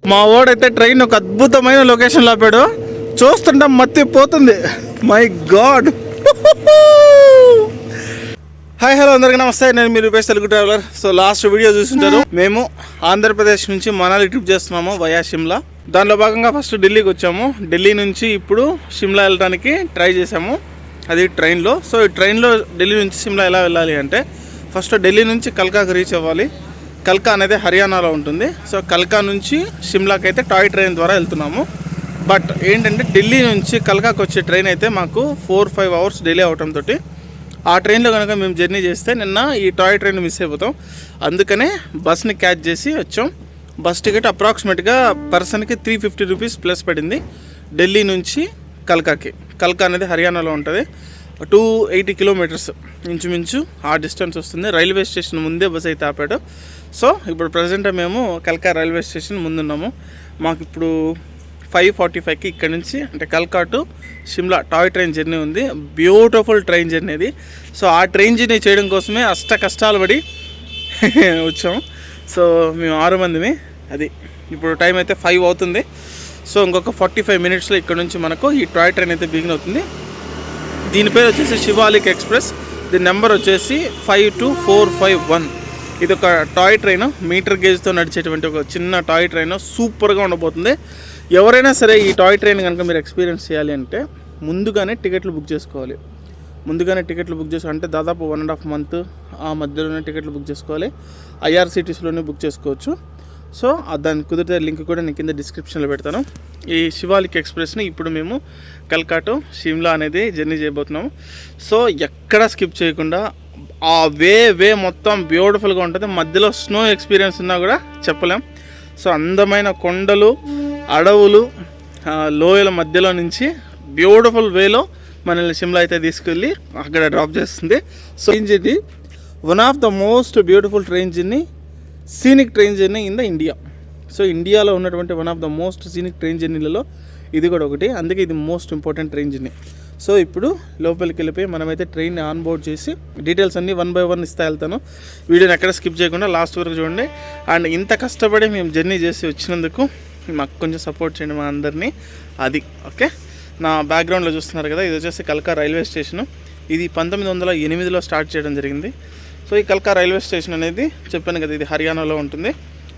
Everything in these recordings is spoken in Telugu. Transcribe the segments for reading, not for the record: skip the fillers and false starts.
మా వాడైతే ట్రైన్ ఒక అద్భుతమైన లొకేషన్లో ఆపాడు. చూస్తుంటే మత్తి పోతుంది. My God. హాయ్ హలో అందరికీ నమస్తే. నేను మీ Rupesh Telugu traveller. So last video చూస్తుంటారు, మేము ఆంధ్రప్రదేశ్ నుంచి మనాలి ట్రిప్ చేస్తున్నాము వయా షిమ్లా. దానిలో భాగంగా ఫస్ట్ ఢిల్లీకి వచ్చాము. ఢిల్లీ నుంచి ఇప్పుడు షిమ్లా వెళ్ళడానికి ట్రై చేసాము, అది ట్రైన్లో. సో ఈ ట్రైన్లో ఢిల్లీ నుంచి షిమ్లా ఎలా వెళ్ళాలి అంటే, ఫస్ట్ ఢిల్లీ నుంచి కల్కాకి రీచ్ అవ్వాలి. కల్కా అనేది హర్యానాలో ఉంటుంది. సో కల్కా నుంచి షిమ్లాకి అయితే టాయ్ ట్రైన్ ద్వారా వెళ్తున్నాము. బట్ ఏంటంటే ఢిల్లీ నుంచి కల్కాకి వచ్చే ట్రైన్ అయితే మాకు 4-5 అవర్స్ డిలే అవడంతో ఆ ట్రైన్లో కనుక మేము జర్నీ చేస్తే నిన్న ఈ టాయ్ ట్రైన్ మిస్ అయిపోతాం. అందుకనే బస్ని క్యాచ్ చేసి వచ్చాం. బస్ టికెట్ అప్రాక్సిమేట్గా పర్సన్కి 350 రూపీస్ ప్లస్ పడింది ఢిల్లీ నుంచి కల్కాకి. కల్కా అనేది హర్యానాలో ఉంటుంది. 280 కిలోమీటర్స్ ఇంచుమించు ఆ డిస్టెన్స్ వస్తుంది. రైల్వే స్టేషన్ ముందే బస్ అయితే ఆపాడు. సో ఇప్పుడు ప్రజెంట్ మేము కల్కా రైల్వే స్టేషన్ ముందున్నాము. మాకు ఇప్పుడు 5:45కి ఇక్కడ నుంచి అంటే కల్కా to Shimla toy train journey ఉంది. బ్యూటిఫుల్ ట్రైన్ జర్నీ అది. సో ఆ ట్రైన్ జర్నీ చేయడం కోసమే కష్టాలు పడి వచ్చాము. సో మేము 6 మందిని. అది ఇప్పుడు టైం అయితే 5 అవుతుంది. సో ఇంకొక 45 మినిట్స్లో ఇక్కడ నుంచి మనకు ఈ టాయ్ ట్రైన్ అయితే బిగిన్ అవుతుంది. దీని పేరు వచ్చేసి శివాలిక్ ఎక్స్ప్రెస్. దీని నెంబర్ వచ్చేసి 52451. ఇది ఒక టాయ్ ట్రైన్, మీటర్ గేజ్తో నడిచేటువంటి ఒక చిన్న టాయ్ ట్రైన్. సూపర్గా ఉండబోతుంది. ఎవరైనా సరే ఈ టాయ్ ట్రైన్ కనుక మీరు ఎక్స్పీరియన్స్ చేయాలి అంటే ముందుగానే టికెట్లు బుక్ చేసుకోవాలి. అంటే దాదాపు 1.5 మంత్ ఆ మధ్యలోనే టికెట్లు బుక్ చేసుకోవాలి. ఐఆర్సిటీసీలోనే బుక్ చేసుకోవచ్చు. సో దానికి కుదిరితే లింక్ కూడా నేను కింద డిస్క్రిప్షన్లో పెడతాను. ఈ శివాలిక్ ఎక్స్ప్రెస్ని ఇప్పుడు మేము కల్కా టు షిమ్లా అనేది జర్నీ చేయబోతున్నాము. సో ఎక్కడ స్కిప్ చేయకుండా ఆ వే మొత్తం బ్యూటిఫుల్గా ఉంటుంది. మధ్యలో స్నో ఎక్స్పీరియన్స్ ఉన్నా కూడా చెప్పలేం. సో అందమైన కొండలు, అడవులు, లోయల మధ్యలో నుంచి బ్యూటిఫుల్ వేలో మనల్ని షిమ్లా అయితే తీసుకెళ్ళి అక్కడ డ్రాప్ చేస్తుంది. సో ఇది one of the most beautiful train journey, scenic train journey in the India. So ఇండియాలో ఉన్నటువంటి one of the most scenic train జర్నీలలో ఇది కూడా ఒకటి. అందుకే ఇది most important train journey. So ఇప్పుడు లోపలికి వెళ్ళిపోయి మనమైతే ట్రైన్ ఆన్ బోర్డ్ చేసి డీటెయిల్స్ అన్నీ 1 by 1 ఇస్తా వెళ్తాను. వీడియోని ఎక్కడ స్కిప్ చేయకుండా లాస్ట్ వరకు చూడండి. అండ్ ఇంత కష్టపడి మేము జర్నీ చేసి వచ్చినందుకు మాకు కొంచెం సపోర్ట్ చేయండి మా అందరినీ. అది ఓకే. నా బ్యాక్గ్రౌండ్లో చూస్తున్నారు కదా, ఇది వచ్చేసి కల్కా రైల్వే స్టేషను. ఇది 1908లో స్టార్ట్ చేయడం జరిగింది. సో ఈ కల్కా రైల్వే స్టేషన్ అనేది చెప్పాను కదా, ఇది హర్యానాలో ఉంటుంది.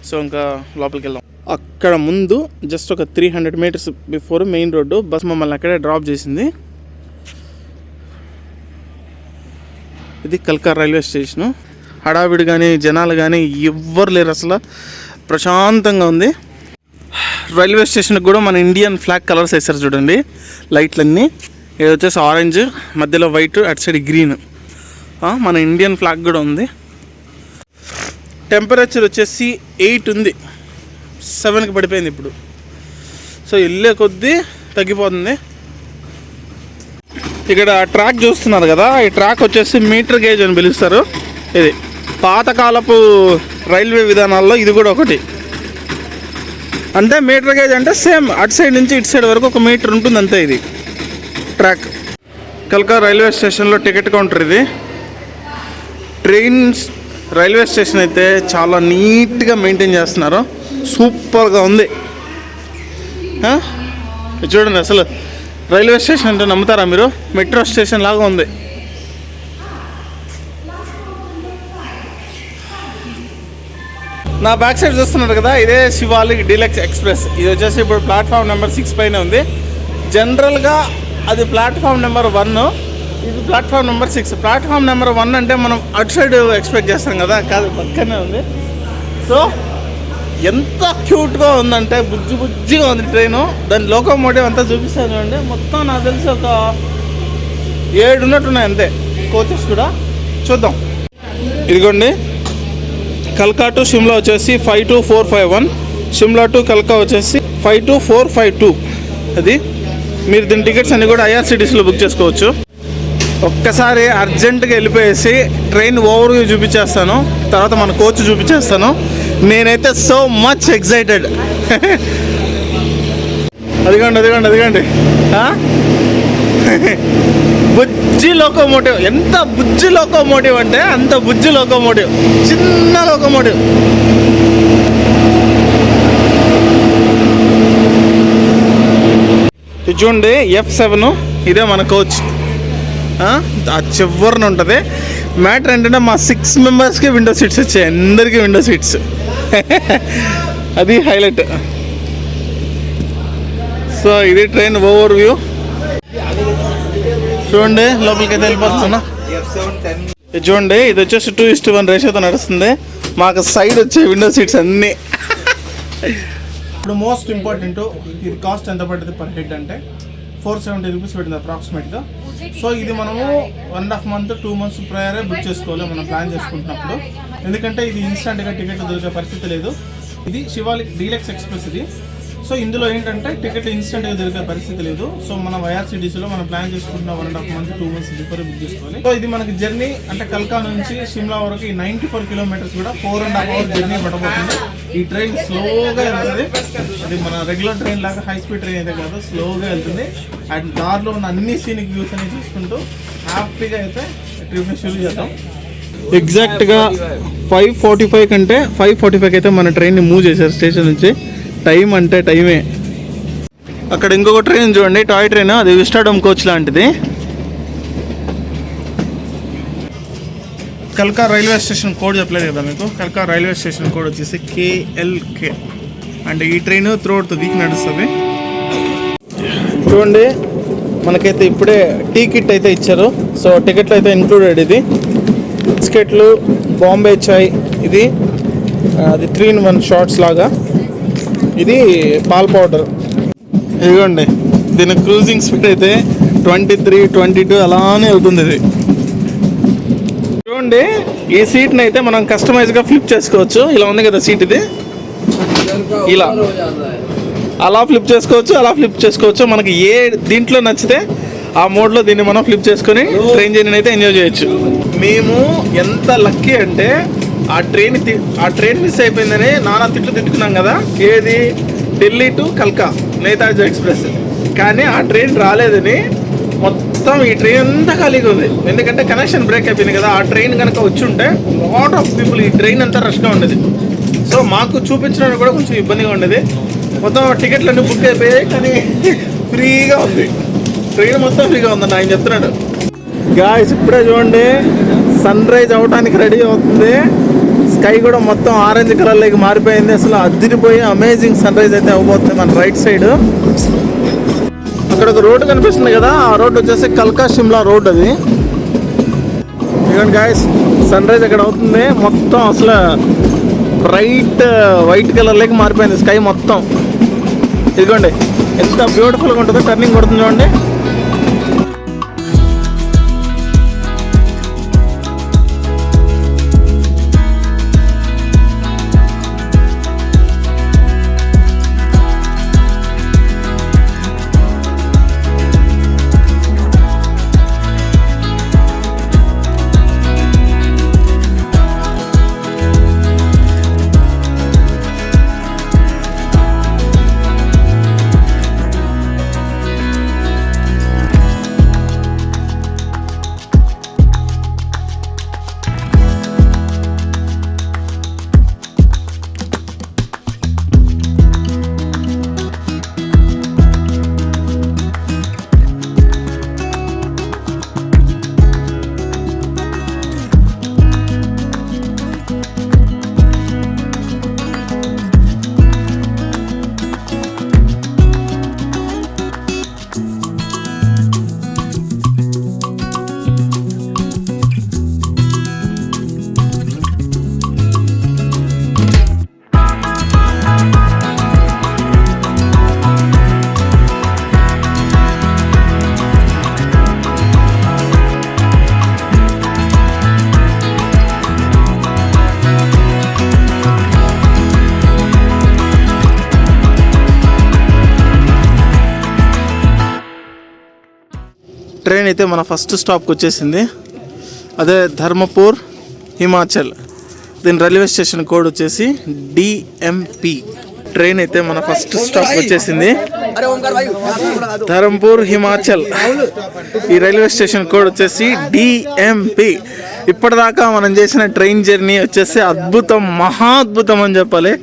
సో ఇంకా లోపలికి వెళ్దాం. అక్కడ ముందు జస్ట్ ఒక 300 meters before main road bus మమ్మల్ని అక్కడే డ్రాప్ చేసింది. ఇది కల్కా రైల్వే స్టేషను. హడావిడి కానీ జనాలు కానీ ఎవ్వరు లేరు, అసలు ప్రశాంతంగా ఉంది. రైల్వే స్టేషన్కి కూడా మన ఇండియన్ ఫ్లాగ్ కలర్స్ వేస్తారు చూడండి, లైట్లన్నీ. ఇది వచ్చేసి ఆరెంజ్, మధ్యలో వైట్, అటు సైడ్ గ్రీన్. మన ఇండియన్ ఫ్లాగ్ కూడా ఉంది. టెంపరేచర్ వచ్చేసి 8 ఉంది, 7కి పడిపోయింది ఇప్పుడు. సో వెళ్ళే కొద్దీ తగ్గిపోతుంది. ఇక్కడ ట్రాక్ చూస్తున్నారు కదా, ఈ ట్రాక్ వచ్చేసి మీటర్ గేజ్ అని పిలుస్తారు. ఇది పాతకాలపు రైల్వే విధానాల్లో ఇది కూడా ఒకటి. అంటే మీటర్ గేజ్ అంటే సేమ్ అటు సైడ్ నుంచి ఇటు సైడ్ వరకు 1 మీటర్ ఉంటుంది అంతే. ఇది ట్రాక్. కల్కా రైల్వే స్టేషన్లో టికెట్ కౌంటర్ ఇది. ట్రైన్స్ రైల్వే స్టేషన్ అయితే చాలా నీట్గా మెయింటైన్ చేస్తున్నారు, సూపర్గా ఉంది. చూడండి, అసలు రైల్వే స్టేషన్ అంటే నమ్ముతారా మీరు, మెట్రో స్టేషన్ లాగా ఉంది. నా బ్యాక్ సైడ్ చూస్తున్నారు కదా, ఇదే శివాలిక్ డీలక్స్ ఎక్స్ప్రెస్. ఇది వచ్చేసి ఇప్పుడు ప్లాట్ఫామ్ నెంబర్ 6 పైన ఉంది. జనరల్గా అది ప్లాట్ఫామ్ నెంబర్ 1, ఇది ప్లాట్ఫామ్ నెంబర్ 6. ప్లాట్ఫామ్ నెంబర్ 1 అంటే మనం అటు సైడ్ ఎక్స్పెక్ట్ చేస్తాం కదా, కాదు పక్కనే ఉంది. సో ఎంత క్యూట్గా ఉందంటే బుజ్జిగా ఉంది ట్రైను. దాని లోకోమోటివ్ అంతా చూపిస్తాను చూడండి. మొత్తం నాకు తెలిసి ఒక 7 ఉన్నట్టున్నాయి అంతే కోచెస్ కూడా. చూద్దాం. ఇదిగోండి, కల్కా టు షిమ్లా వచ్చేసి 52451, షిమ్లా టు కల్కా వచ్చేసి 52452. అది మీరు దీని టికెట్స్ అన్నీ కూడా ఐఆర్సిటీసీలో బుక్ చేసుకోవచ్చు. ఒక్కసారి అర్జెంటుగా వెళ్ళిపోయేసి ట్రైన్ ఓవర్వ్యూ చూపించేస్తాను, తర్వాత మన కోచ్ చూపించేస్తాను. నేనైతే సో మచ్ ఎక్సైటెడ్. అదిగోండి బుజ్జి లోకోమోటివ్. ఎంత బుజ్జి లోకోమోటివ్ అంటే అంత బుజ్జి లోకోమోటివ్, చిన్న లోకోమోటివ్. ఇది చూడండి F7, ఇదే మన కోచ్. ఆ చివరిన ఉంటుంది. మ్యాటర్ ఏంటంటే మా 6 మెంబర్స్కి విండో సీట్స్ వచ్చాయి, అందరికీ విండో సీట్స్. అది హైలైట్. సో ఇది ట్రైన్ ఓవర్ వ్యూ. చూడండి లోపలికి అయితే వెళ్ళిపోతున్నా. ఇది చూడండి, ఇది వచ్చేసి 2:1 రేషియోతో నడుస్తుంది. మాకు సైడ్ వచ్చే విండో సీట్స్ అన్నీ. ఇప్పుడు మోస్ట్ ఇంపార్టెంట్, ఇది కాస్ట్ ఎంత పడుతుంది పర్ హెడ్ అంటే 470 రూపీస్ పడుతుంది అప్రాక్సిమేట్గా. సో ఇది మనము 1.5 month 2 months ప్రయరే బుక్ చేసుకోవాలి మనం ప్లాన్ చేసుకుంటున్నప్పుడు. ఎందుకంటే ఇది ఇన్స్టెంట్గా టికెట్లు దొరికే పరిస్థితి లేదు. ఇది శివాలిక్ డీలక్స్ ఎక్స్ప్రెస్ ఇది. సో ఇందులో ఏంటంటే టికెట్లు ఇన్స్టెంట్గా దొరికే పరిస్థితి లేదు. సో మనం IRCTCలో మనం ప్లాన్ చేసుకుంటున్న 1.5 month 2 months బిఫోర్ బుక్ చేసుకోవాలి. సో ఇది మనకి జర్నీ అంటే కల్కా నుంచి షిమ్లా వరకు 94 kilometers కూడా 4.5 hours జర్నీ పడబోతుంది. ఈ ట్రైన్ స్లోగా వెళ్తుంది. అది మన రెగ్యులర్ ట్రైన్ లాగా హై స్పీడ్ ట్రైన్ అయితే కాదు, స్లోగా వెళ్తుంది. అండ్ దారిలో ఉన్న అన్ని సీనిక్ వ్యూస్ అనేవి చూసుకుంటూ హ్యాపీగా అయితే ట్రిప్ని షురూ చేద్దాం. ఎగ్జాక్ట్గా 5:45 కంటే 5:45 అయితే మన ట్రైన్ని మూవ్ చేశారు స్టేషన్ నుంచి. టైం అంటే టైమే. అక్కడ ఇంకొక ట్రైన్ చూడండి, టాయ్ ట్రైన్, అది విస్టాడోమ్ కోచ్ లాంటిది. కల్కా రైల్వే స్టేషన్ కోడ్ చెప్పలేదు కదా మీకు. కల్కా రైల్వే స్టేషన్ కోడ్ వచ్చేసి KLK. అంటే ఈ ట్రైన్ త్రూఅవుట్ వీక్ నడుస్తుంది. చూడండి మనకైతే ఇప్పుడే టీ కిట్ అయితే ఇచ్చారు. సో టికెట్లు అయితే ఇంక్లూడెడ్. ఇది బిస్కెట్లు, బాంబే చాయ్, ఇది అది 3-in-1 షార్ట్స్ లాగా. ఇది పాల్ పౌడర్. ఇదిగోండి, దీని క్రూజింగ్ స్పీడ్ అయితే 23, 22 అలానే అవుతుంది. ఇది చూడండి, ఈ సీట్ని అయితే మనం కస్టమైజ్గా ఫ్లిప్ చేసుకోవచ్చు. ఇలా ఉంది కదా సీట్, ఇది ఇలా అలా ఫ్లిప్ చేసుకోవచ్చు, అలా ఫ్లిప్ చేసుకోవచ్చు. మనకి ఏ దీంట్లో నచ్చితే ఆ మోడ్లో దీన్ని మనం ఫ్లిప్ చేసుకొని ట్రైన్ జర్నీ అయితే ఎంజాయ్ చేయొచ్చు. మేము ఎంత లక్కీ అంటే ఆ ట్రైన్ మిస్ అయిపోయిందని నానా తిట్లు తిట్టుకున్నాం కదా. ఏది ఢిల్లీ టు కల్కా నేతాజీ ఎక్స్ప్రెస్. కానీ ఆ ట్రైన్ రాలేదని మొత్తం ఈ ట్రైన్ అంతా ఖాళీగా ఉంది. ఎందుకంటే కనెక్షన్ బ్రేక్ అయిపోయింది కదా. ఆ ట్రైన్ కనుక వచ్చి ఉంటే లాట్ ఆఫ్ పీపుల్, ఈ ట్రైన్ అంతా రష్గా ఉండేది. సో మాకు చూపించడానికి కూడా కొంచెం ఇబ్బందిగా ఉండేది. మొత్తం టికెట్లు అన్నీ బుక్ అయిపోయాయి, కానీ ఫ్రీగా ఉంది ట్రైన్, మొత్తం ఫ్రీగా ఉందండి ఆయన చెప్తున్నాడు. గాయ్స్ ఇప్పుడే చూడండి, సన్ రైజ్ అవడానికి రెడీ అవుతుంది. స్కై కూడా మొత్తం ఆరెంజ్ కలర్లోకి మారిపోయింది. అసలు అదిరిపోయి అమేజింగ్ సన్ రైజ్ అయితే అవ్వబోతుంది మన రైట్ సైడ్. అక్కడ ఒక రోడ్డు కనిపిస్తుంది కదా, ఆ రోడ్డు వచ్చేసి కల్కా షిమ్లా రోడ్. అది ఇదిగోండి గాయ్స్, సన్ రైజ్ అక్కడ అవుతుంది. మొత్తం అసలు బ్రైట్ వైట్ కలర్లోకి మారిపోయింది స్కై మొత్తం. ఇదిగోండి ఎంత బ్యూటిఫుల్గా ఉంటుందో. టర్నింగ్ కొడుతుంది చూడండి. ట్రైన్ అయితే మన ఫస్ట్ స్టాప్కి వచ్చేసింది. అదే ధర్మపూర్ హిమాచల్. దీని రైల్వే స్టేషన్ కోడ్ వచ్చేసి DMP. ట్రైన్ అయితే మన ఫస్ట్ స్టాప్ వచ్చేసింది ధర్మపూర్ హిమాచల్. ఈ రైల్వే స్టేషన్ కోడ్ వచ్చేసి DMP. ఇప్పటిదాకా మనం చేసిన ట్రైన్ జర్నీ వచ్చేసి అద్భుతం, మహా అద్భుతం అని చెప్పాలి.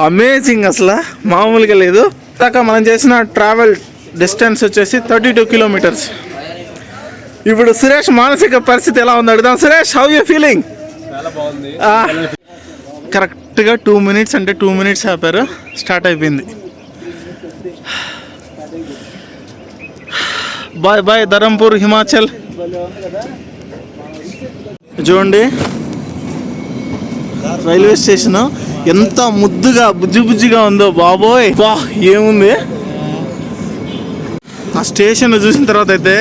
అమేజింగ్, అసలు మామూలుగా లేదు. దాకా మనం చేసిన ట్రావెల్ డిస్టెన్స్ వచ్చేసి 32 కిలోమీటర్స్. ఇప్పుడు సురేష్ మానసిక పరిస్థితి ఎలా ఉంది అడుగుదాం. Suresh, how you feeling? కరెక్ట్గా 2 మినిట్స్ అంటే 2 మినిట్స్ ఆపారు, స్టార్ట్ అయిపోయింది. Bye bye Dharampur, Himachal. చూడండి రైల్వే స్టేషన్ ఎంత ముద్దుగా బుజ్జి బుజ్జిగా ఉందో బాబోయ్. బా ఏముంది ఆ స్టేషన్ చూసిన తర్వాత అయితే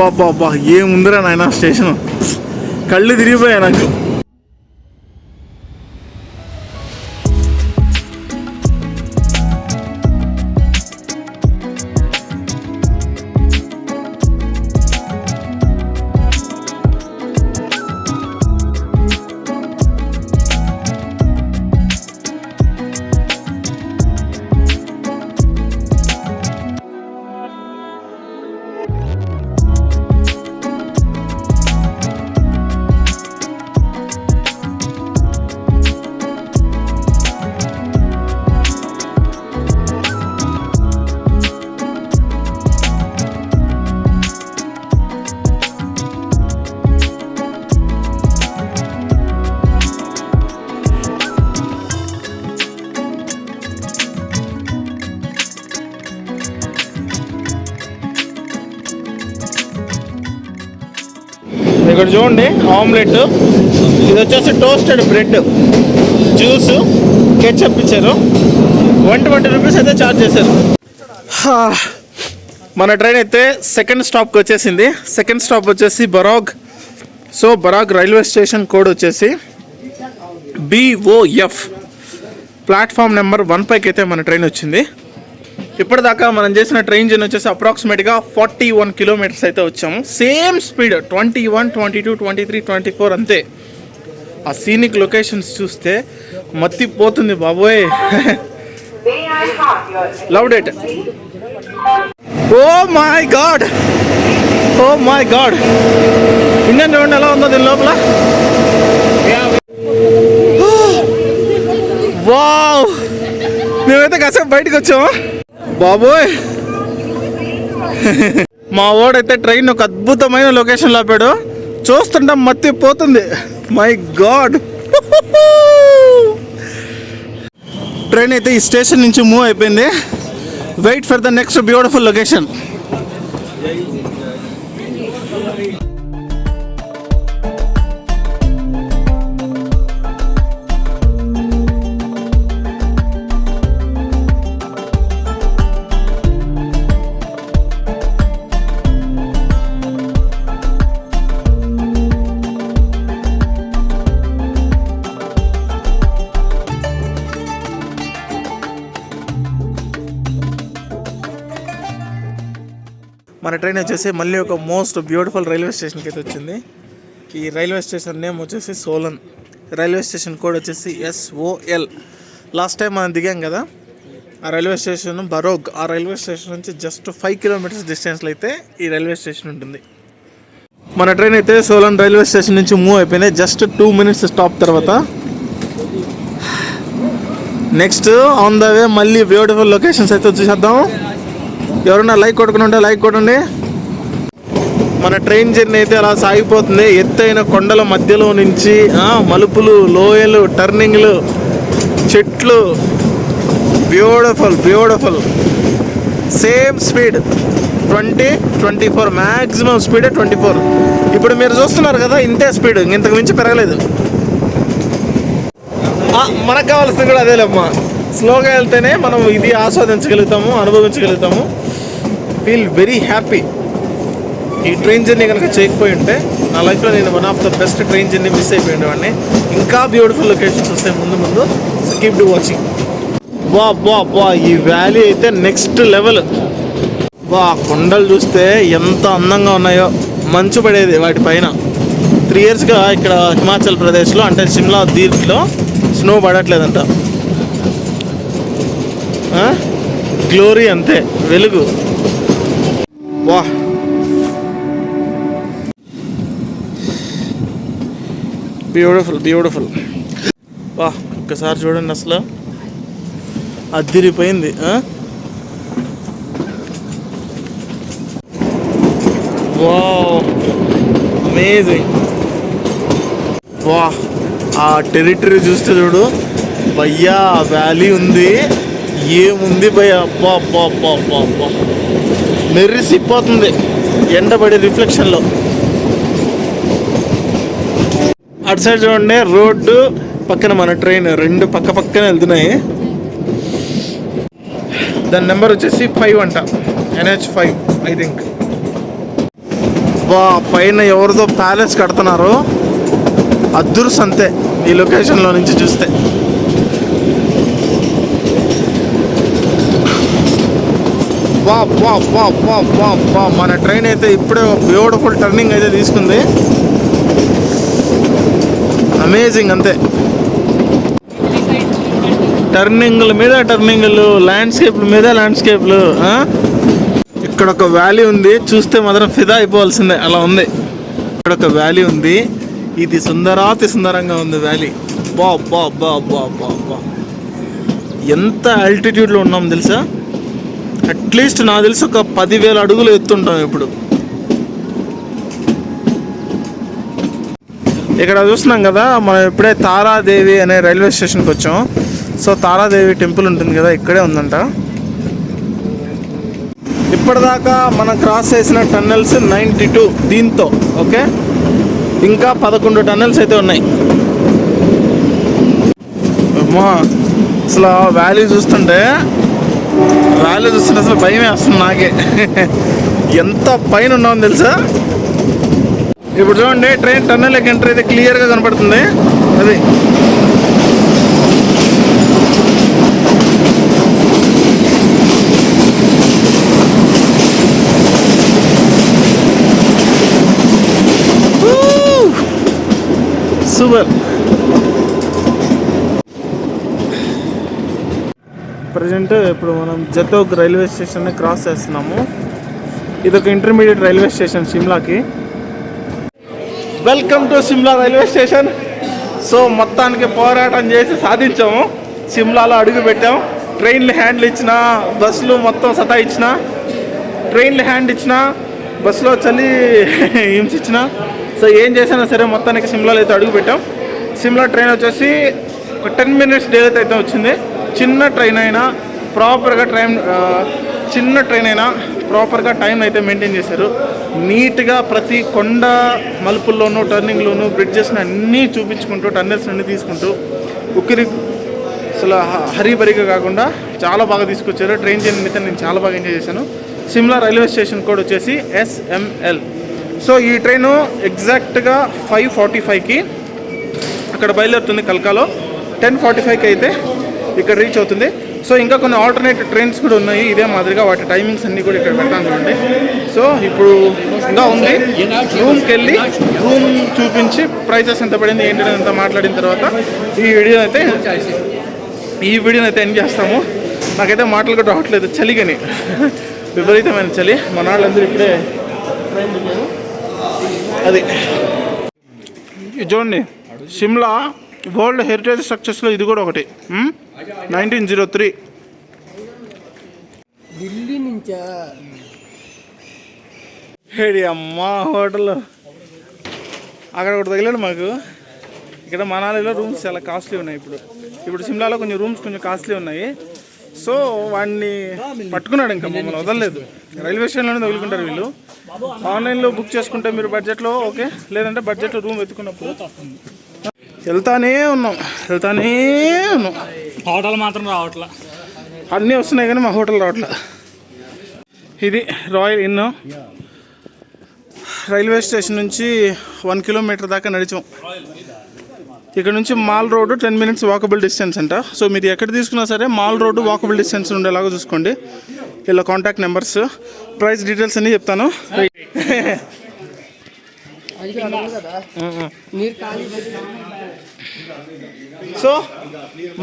బాబా ఏముందిరా నాయన స్టేషన్, కళ్ళు తిరిగిపోయాయి నాకు. ఇక్కడ చూడండి ఆమ్లెట్, ఇది వచ్చేసి టోస్టెడ్ బ్రెడ్, జ్యూసు, కెచప్ ఇచ్చారు. 120 రూపీస్ అయితే ఛార్జ్ చేశారు. మన ట్రైన్ అయితే సెకండ్ స్టాప్కి వచ్చేసింది. సెకండ్ స్టాప్ వచ్చేసి బరాగ్. సో బరాగ్ రైల్వే స్టేషన్ కోడ్ వచ్చేసి BOF. ప్లాట్ఫామ్ నెంబర్ 1 పైకి అయితే మన ట్రైన్ వచ్చింది. ఇప్పటిదాకా మనం చేసిన ట్రైన్ జర్నీ వచ్చేసి అప్రాక్సిమేట్గా 41 కిలోమీటర్స్ అయితే వచ్చాము. సేమ్ స్పీడ్ 21, 22, 23, 24 అంతే. ఆ సీనిక్ లొకేషన్స్ చూస్తే మత్తిపోతుంది బాబోయ్. Loved it. Oh my god, oh my god. Indian road ఎలా ఉందో దీని లోపల. వావ్, మేమైతే కాసేపు బయటకు వచ్చాము బాబోయ్. మా వాడైతే ట్రైన్ ఒక అద్భుతమైన లొకేషన్లో ఆపాడు, చూస్తుంటే మత్తిపోతుంది. My God. ట్రైన్ అయితే ఈ స్టేషన్ నుంచి మూవ్ అయిపోయింది. Wait for the next beautiful location. మన ట్రైన్ వచ్చేసి మళ్ళీ ఒక మోస్ట్ బ్యూటిఫుల్ రైల్వే స్టేషన్కి అయితే వచ్చింది. ఈ రైల్వే స్టేషన్ నేమ్ వచ్చేసి సోలన్. రైల్వే స్టేషన్ కోడ్ వచ్చేసి SOL. లాస్ట్ టైం మనం దిగాం కదా ఆ రైల్వే స్టేషన్ బరోగ్. ఆ రైల్వే స్టేషన్ నుంచి జస్ట్ 5 కిలోమీటర్స్ డిస్టెన్స్లో అయితే ఈ రైల్వే స్టేషన్ ఉంటుంది. మన ట్రైన్ అయితే సోలన్ రైల్వే స్టేషన్ నుంచి మూవ్ అయిపోయింది. జస్ట్ 2 మినిట్స్ స్టాప్ తర్వాత నెక్స్ట్ ఆన్ ద వే మళ్ళీ బ్యూటిఫుల్ లొకేషన్స్ అయితే చూసేద్దాం. ఎవరన్నా లైక్ కొట్టుకుని ఉంటే లైక్ కొట్టండి. మన ట్రైన్ జర్నీ అయితే అలా సాగిపోతుంది. ఎత్తైన కొండల మధ్యలో నుంచి మలుపులు, లోయలు, టర్నింగ్లు, చెట్లు, beautiful beautiful. Same speed 20, 24, maximum speed 24. ఇప్పుడు మీరు చూస్తున్నారు కదా ఇంతే స్పీడ్, ఇంతకు మించి పెరగలేదు. మనకు కావాల్సింది కూడా అదేలేమ్మా. స్లోగా వెళ్తేనే మనం ఇది ఆస్వాదించగలుగుతాము, అనుభవించగలుగుతాము. Feel very happy. ఈ ట్రైన్ జర్నీ కనుక చేయకపోయి ఉంటే నా లైఫ్లో నేను one of the best train journey miss అయిపోయి ఉండేవాడిని. ఇంకా బ్యూటిఫుల్ లొకేషన్స్ వస్తాయి ముందు ముందు. So keep do watching. వా ఈ వ్యాలీ అయితే నెక్స్ట్ లెవెల్. కొండలు చూస్తే ఎంత అందంగా ఉన్నాయో. మంచు పడేది వాటి పైన. 3 ఇయర్స్గా ఇక్కడ హిమాచల్ ప్రదేశ్లో అంటే సిమ్లా దీర్ఘ్లో స్నో పడట్లేదంట. గ్లోరీ అంతే, వెలుగు. వా బ్యూటిఫుల్ బ్యూటిఫుల్. ఒక్కసారి చూడండి, అసలు అదిరిపోయింది. Wow, amazing. వా, ఆ టెరిటరీ చూస్తే చూడు భయ్యా, వ్యాలీ ఉంది, ఏముంది భయ్యా, అబ్బా అబ్బా అబ్బా అబ్బా అబ్బా, మెరిసిపోతుంది ఎండబడి రిఫ్లెక్షన్లో. అటు సైడ్ చూడండి, రోడ్డు పక్కన మన ట్రైన్, రెండు పక్క పక్కనే వెళ్తున్నాయి. దాని నెంబర్ వచ్చేసి 5 అంట, NH5 ఐ థింక్. వా, పైన ఎవరిదో ప్యాలెస్ కడుతున్నారు, అద్దురు సంతే ఈ లొకేషన్లో నుంచి చూస్తే. వా వా వా వా వా వా, మన ట్రైన్ అయితే ఇప్పుడే బ్యూటిఫుల్ టర్నింగ్ అయితే తీసుకుంది. అమేజింగ్ అంతే, టర్నింగ్ల మీద టర్నింగ్లు, ల్యాండ్స్కేప్ల మీద ల్యాండ్స్కేప్లు. ఇక్కడ ఒక వ్యాలీ ఉంది, చూస్తే మాత్రం ఫిదా అయిపోవాల్సిందే, అలా ఉంది. ఇక్కడ ఒక వ్యాలీ ఉంది, ఇది సుందరాతి సుందరంగా ఉంది వ్యాలీ. బా బా బా బా బా బా, ఎంత ఆల్టిట్యూడ్లో ఉన్నాం తెలుసా? అట్లీస్ట్ నాకు తెలిసి ఒక 10,000 అడుగులు ఎత్తుంటాం ఇప్పుడు. ఇక్కడ చూస్తున్నాం కదా, మనం ఇప్పుడే తారాదేవి అనే రైల్వే స్టేషన్కి వచ్చాం. సో తారాదేవి టెంపుల్ ఉంటుంది కదా, ఇక్కడే ఉందంట. ఇప్పటిదాకా మనం క్రాస్ చేసిన టన్నెల్స్ 92 దీంతో. ఓకే, ఇంకా 11 టన్నెల్స్ అయితే ఉన్నాయి. అమ్మా, అసలు వ్యాలీ చూస్తుంటే అసలు భయమే వస్తుంది నాకే. ఎంత పైన ఉన్నామని తెలుసా? ఇప్పుడు చూడండి, ట్రైన్ టన్నెల్కి ఎంటర్ అయితే క్లియర్గా కనపడుతుంది. అది సూపర్. ప్రజెంట్ ఇప్పుడు మనం జతోగ్ రైల్వే స్టేషన్ని క్రాస్ చేస్తున్నాము. ఇదొక ఇంటర్మీడియట్ రైల్వే స్టేషన్ సిమ్లాకి. Welcome to Shimla railway station. So మొత్తానికి పోరాటం చేసి సాధించాము, సిమ్లాలో అడుగు పెట్టాం. ట్రైన్లు హ్యాండ్లు ఇచ్చిన, బస్సులు మొత్తం సతాయించిన, ట్రైన్లు హ్యాండ్ ఇచ్చిన, బస్సులో చలి హింసించిన. సో ఏం చేసినా సరే మొత్తానికి సిమ్లాలో అయితే అడుగు పెట్టాం. సిమ్లా ట్రైన్ వచ్చేసి ఒక 10 minutes డేట్ అయితే వచ్చింది. చిన్న ట్రైన్ అయినా ప్రాపర్గా ప్రాపర్గా టైం అయితే మెయింటైన్ చేశారు. నీట్గా ప్రతి కొండ మలుపుల్లోనూ, టర్నింగ్లోనూ, బ్రిడ్జెస్ని అన్నీ చూపించుకుంటూ, టన్నెల్స్ అన్నీ తీసుకుంటూ, ఉక్కిరి అసలు హరీబరిగా కాకుండా చాలా బాగా తీసుకొచ్చారు. ట్రైన్ జర్నీ అయితే నేను చాలా బాగా ఎంజాయ్ చేశాను. సిమ్లా రైల్వే స్టేషన్ కోడ్ వచ్చేసి SML. సో ఈ ట్రైను ఎగ్జాక్ట్గా 5:45కి అక్కడ బయలుదేరుతుంది కల్కాలో. 10:45కి అయితే ఇక్కడ రీచ్ అవుతుంది. సో ఇంకా కొన్ని ఆల్టర్నేటివ్ ట్రైన్స్ కూడా ఉన్నాయి ఇదే మాదిరిగా, వాటి టైమింగ్స్ అన్నీ కూడా ఇక్కడ పెడతాను చూడండి. సో ఇప్పుడు ఇంకా ఉంది, రూమ్కి వెళ్ళి రూమ్ చూపించి ప్రైసెస్ ఎంత పడింది ఏంటంటే అంతా మాట్లాడిన తర్వాత ఈ వీడియోని అయితే ఎండ్ చేస్తాము. నాకైతే మాటలు కూడా రావట్లేదు, చలిగని విపరీతమైన చలి. మన వాళ్ళందరూ ఇప్పుడే ట్రైన్ దిగారు. అది చూడండి, సిమ్లా వరల్డ్ హెరిటేజ్ స్ట్రక్చర్స్లో ఇది కూడా ఒకటి. 1903 ఢిల్లీ నుంచా? హేడి అమ్మా హోటల్ అక్కడ ఒకటి తగిలాడు మాకు. ఇక్కడ మనాలిలో రూమ్స్ చాలా కాస్ట్లీ ఉన్నాయి. ఇప్పుడు సిమ్లాలో కొంచెం రూమ్స్ కొంచెం కాస్ట్లీ ఉన్నాయి. సో వాడిని పట్టుకున్నాడు, ఇంకా మమ్మల్ని వదలలేదు. రైల్వే స్టేషన్లోనే తగులుకుంటారు వీళ్ళు. ఆన్లైన్లో బుక్ చేసుకుంటే మీరు బడ్జెట్లో ఓకే, లేదంటే బడ్జెట్లో రూమ్ వెతుకున్నప్పుడు వెళ్తానే ఉన్నాం. హోటల్ మాత్రం రావట్లా, అన్నీ వస్తున్నాయి కానీ మా హోటల్ రావట్లా. ఇది రాయల్ ఇన్. రైల్వే స్టేషన్ నుంచి 1 kilometer దాకా నడిచాం. ఇక్కడ నుంచి mall road 10 minutes walkable distance అంట. సో మీరు ఎక్కడ తీసుకున్నా సరే మాల్ రోడ్డు వాకబుల్ డిస్టెన్స్ ఉండేలాగా చూసుకోండి. ఇలా కాంటాక్ట్ నెంబర్స్, ప్రైస్ డీటెయిల్స్ అన్నీ చెప్తాను. సో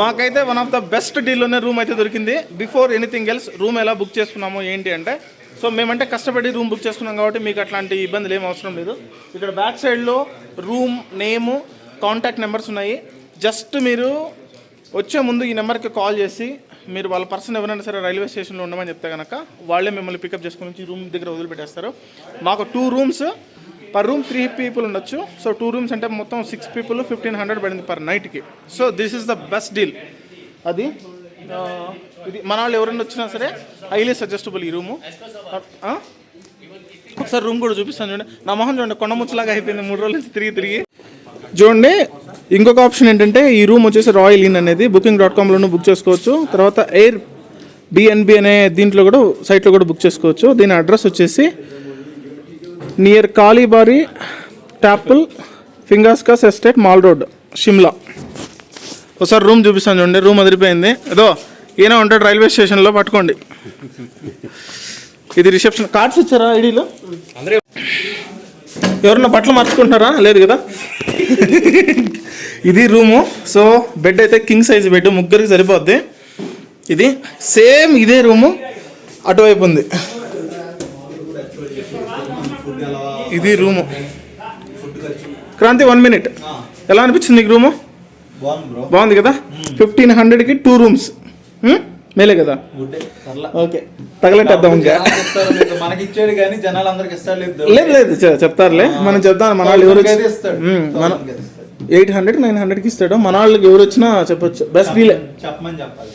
మాకైతే వన్ ఆఫ్ ద బెస్ట్ డీల్లోనే రూమ్ అయితే దొరికింది. బిఫోర్ ఎనీథింగ్ ఎల్స్ రూమ్ ఎలా బుక్ చేసుకున్నామో ఏంటి అంటే, సో మేమంటే కష్టపడి రూమ్ బుక్ చేసుకున్నాం కాబట్టి మీకు అట్లాంటి ఇబ్బందులు ఏం అవసరం లేదు. ఇక్కడ బ్యాక్ సైడ్లో రూమ్ నేము, కాంటాక్ట్ నెంబర్స్ ఉన్నాయి. జస్ట్ మీరు వచ్చే ముందు ఈ నెంబర్కి కాల్ చేసి మీరు వాళ్ళ పర్సన్ ఎవరైనా సరే రైల్వే స్టేషన్లో ఉండమని చెప్తే కనుక వాళ్ళే మిమ్మల్ని పికప్ చేసుకుని వచ్చి రూమ్ దగ్గర వదిలిపెట్టేస్తారు. మాకు 2 rooms, పర్ రూమ్ 3 people ఉండొచ్చు. సో 2 rooms అంటే మొత్తం 6 people 1500 పడింది పర్ నైట్కి. So this is the best deal. అది ఇది మన వాళ్ళు ఎవరైనా వచ్చినా సరే హైలీ సజెస్టబుల్ ఈ రూము. ఒకసారి రూమ్ కూడా చూపిస్తాను చూడండి. నా మొహం చూడండి కొండముచ్చలాగా అయిపోయింది 3 రోజుల నుంచి తిరిగి. చూడండి ఇంకొక ఆప్షన్ ఏంటంటే ఈ రూమ్ వచ్చేసి రాయల్ ఇన్ అనేది booking.comలోనూ బుక్ చేసుకోవచ్చు. తర్వాత ఎయిర్ బిఎన్బి అనే దీంట్లో కూడా సైట్లో కూడా బుక్ చేసుకోవచ్చు. దీని అడ్రస్ వచ్చేసి నియర్ కాళీబారి టాపుల్ ఫింగాస్కాస్ ఎస్టేట్ మాల్ రోడ్ షిమ్లా. ఒకసారి రూమ్ చూపిస్తాను చూడండి. రూమ్ అదిరిపోయింది. ఏదో ఈయన ఉంటాడు రైల్వే స్టేషన్లో, పట్టుకోండి. ఇది రిసెప్షన్. కార్డ్స్ ఇచ్చారా ఐడీలో? ఎవరన్నా బట్టలు మార్చుకుంటున్నారా? లేదు కదా. ఇది రూము. సో బెడ్ అయితే కింగ్ సైజ్ బెడ్, ముగ్గురికి సరిపోద్ది. ఇది సేమ్ ఇదే రూము అటువైపు ఉంది. ఇది రూము. క్రాంతి 1 minute, ఎలా అనిపించింది నీకు రూము? బాగుంది కదా. 1500కి 2 rooms. మేలే కదా. ఓకే తగలెట్టేద్దాం. ఇంకా మనకి ఇచ్చాడు కానీ జనాలు అందరికి ఇస్తాడు. లేదు చెప్తారులే. మనం చెప్తాను. మన వాళ్ళు ఎవరు 800 900కి ఇస్తాడు. మన వాళ్ళకి ఎవరు వచ్చినా చెప్పొచ్చు. బెస్ట్ డీలే చెప్పమని చెప్పాలి.